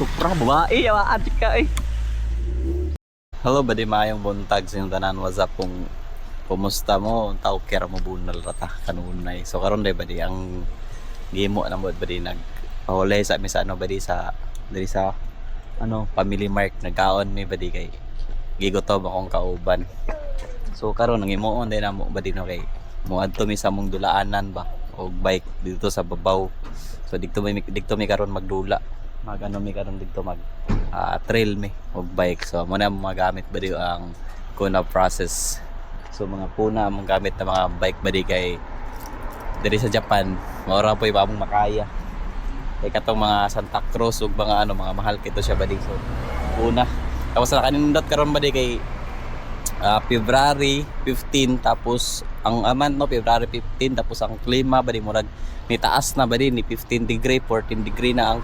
Supra babae, yawaan ka eh. Hello, badi mayong buntag sa inyong tanan. What's up kung kumusta mo? Tao kira mo bunal rata kanunay. So karon day badi ang gimo na mo badi nagpahuli sa mi sa ano badi sa diri sa ano Family Mart nagkaon mi badi kay gigotob akong kauban. So karon nang imuon day na mo badi no kay muadto mi sa mong dulaanan ba og bike dito sa babaw. So dito mi karon magdula. Mag-ano mi karon dito mag trail mi og bike. So mo na magamit ba di ang kuna process. So mga puna mong gamit na mga bike ba di kay diri sa Japan maura po iba mong makaya kay katong mga Santa Cruz ug mga ano mga mahal kito siya ba di. So puna tapos na kanindot karon ba di kay February 15 tapos ang aman no February 15 tapos ang klima ba di murag ni taas na ba di ni 15 degree 14 degree na ang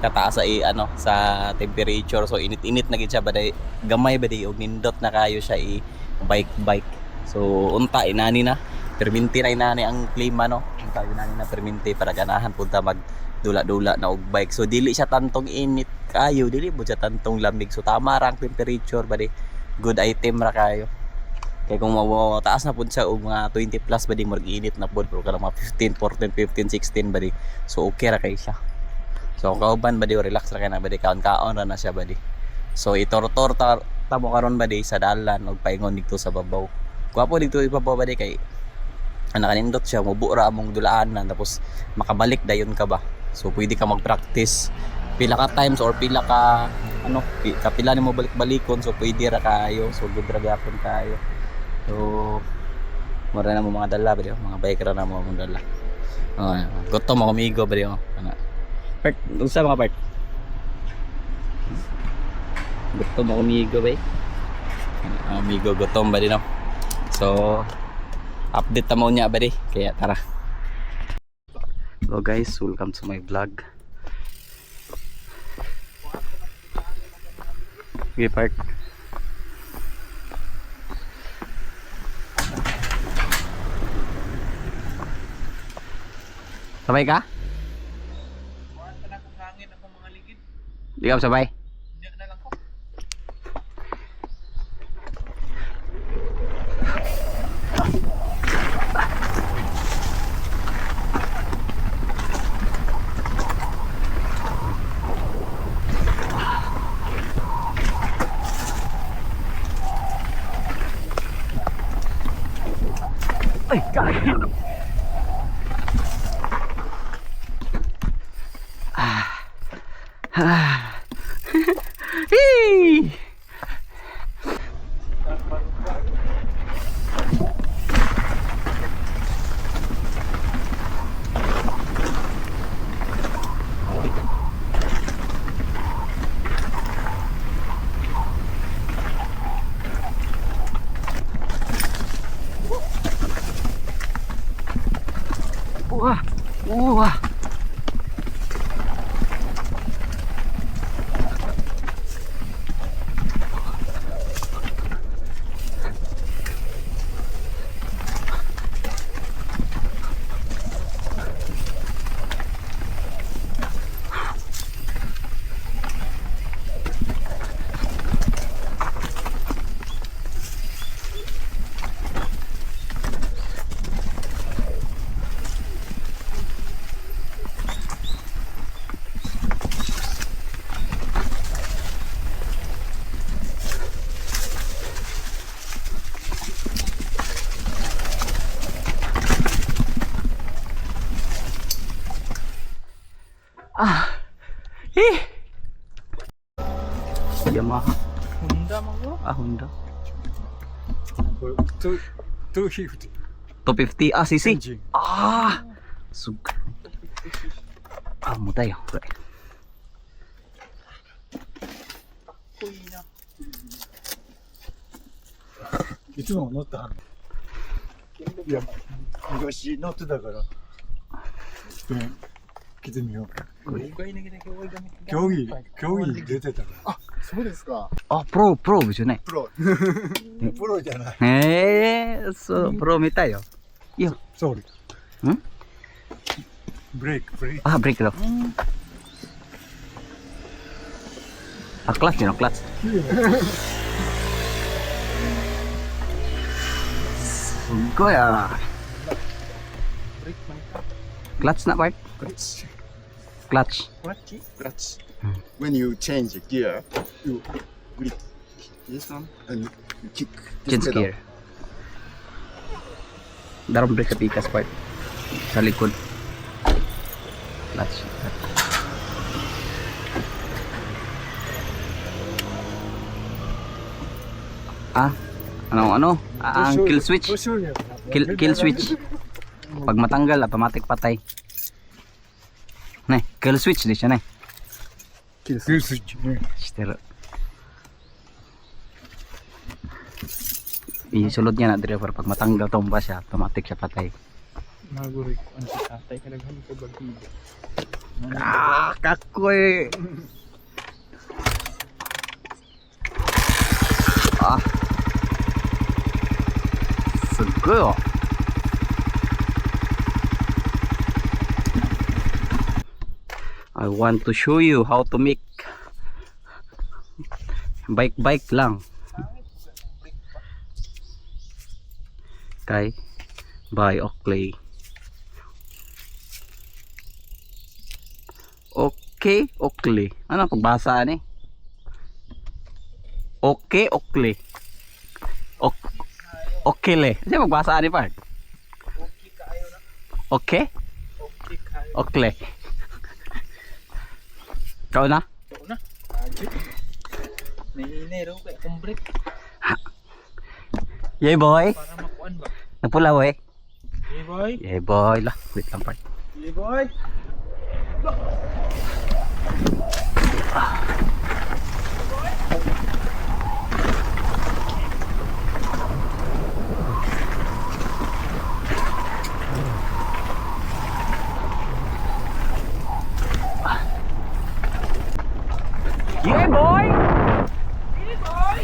kataas sa ano sa temperature. So init-init na gid siya baday gamay badi og nindot na kayo siya bike. So unta inani na perminti na inani ang klima no. Unta inani na perminti para ganahan punta mag dula-dula na og bike. So dili siya tantong init kayo, dili mo siya tantong lamig. So tama ra ang temperature badi. Good item ra kayo. Kay kung taas na pud siya og mga 20 plus badi murag init na pud pero kada mga 15, 14, 15, 16 badi. So okay ra kay siya. So kauban ba di relax ra kay na ba di kaon-kaon ra na siya ba di. So itor-tor tamo karon ba di sa dalan og paingon dito sa babaw. Kuwapo dito ibabaw ba di kay nakanindot siya mubura among dulaanan tapos makabalik dayon ka ba. So pwede ka mag-practice pila ka times or pila ka ano kapila nimo balik-balikon. So pwede ra kayo. So good ra gyapon kayo. So mura na mo mga dala ba di mga bike ra na mo mong dala. Gutom ako migo ba di part, unsa mga part? Gutom ako migo ba? Migo gutom ba din no? So update tamo niya ba di? Kaya tara. So guys, welcome to my vlog. Okay, part. Sabay ka? Di ka sabay? Hindi na lang ko. Ay, kaya. Hey! Wah, wah. Yamaha. Honda mo? Honda. 250. 250 cc. Engine. Sug. Mo tayo. Right. いつも乗ってはる。いや、昔乗ってたから。来てみようか。競技出てたから。あ、そうですか。Pro gusto na eh. Pro. Pro じゃない。So pro mi tayo. Yo. Sorry. Brake. Brake daw. Clutch yun, clutch. Sugoi ah. Clutch na part? Clutch. Clutch. Clutch. When you change gear, you grip this one and you kick this Change pedal. gear. Darong brake sa pikas part. Sa likod. Clutch. Ah, ano? Ah, ang kill switch. Kill switch. Pag matanggal, automatic patay. Nay, kill switch di siya, nay. Kill switch. Stero. Isulod niya na driver pag matanggal tomba siya, automatic siya patay. Maguri ko ang tatay ka naghan ko bagibo. Ah, kakoy. Ah. Sugo. I want to show you how to make bike lang. Kay by Oakley. Okay, Oakley. Ano pagbasa ni? Okay, Oakley. Okay le. Ano pagbasa ni part? Okay? Oakley. Kau na? Oo na. Nainero kay kumbrik Yay boy. para makuan ba. Napula we. Hey boy. Yay boy lah. Wait lang part. Hey boy. Yeah boy. Hey boy.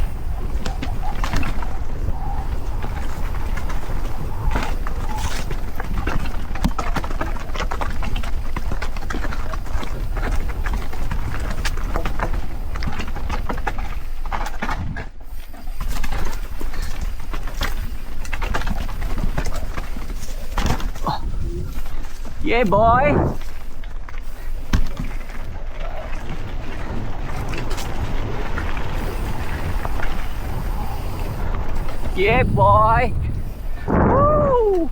Yeah boy. Yeah boy. Woo.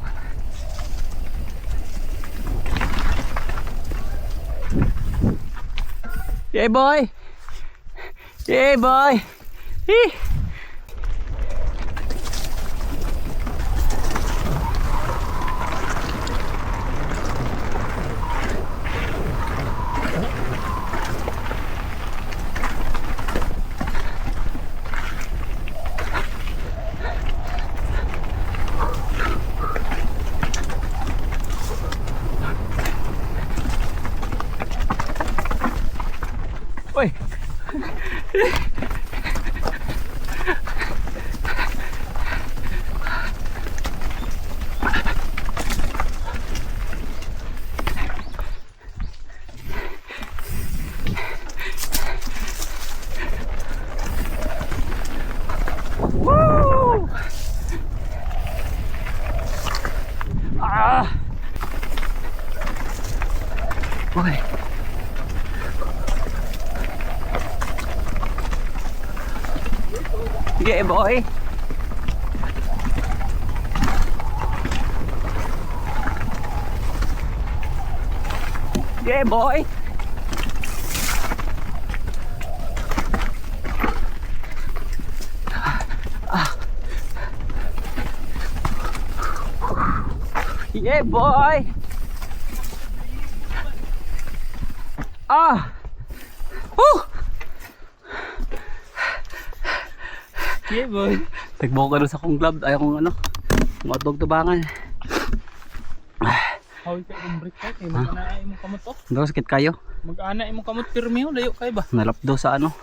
Yeah boy. Yeah boy. Hee. Oi. Woo! Ah! Oi. Yeah boy. Yeah boy. Yeah boy. Ah. Woo. Hey boy. Tagbo ka doon sa kong glove. Ayaw kong ano. Matog tubangan. How kay kumbrik kay mag-ana imong kamot oh. Daw sakit kayo. Mag-ana imong kamot pirmi oh, layo kay ba. Nalapdo sa ano.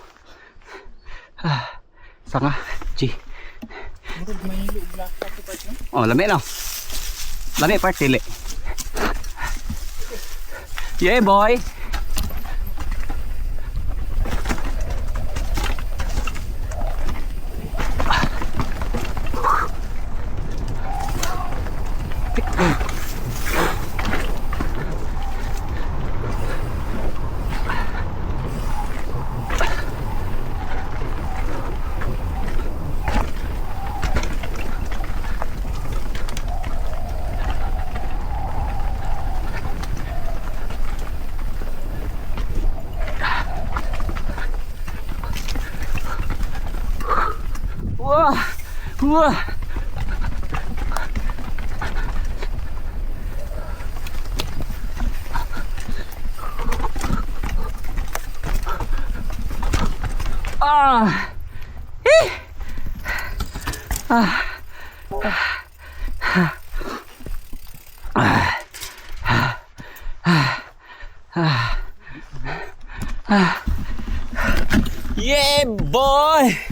Ah. Sanga. Chi. Murag may hilo black ka pa no. Oh, lami no. Lami part tili. Yeah boy. Wah. Ah. Eh. Ah. Yeah, boy!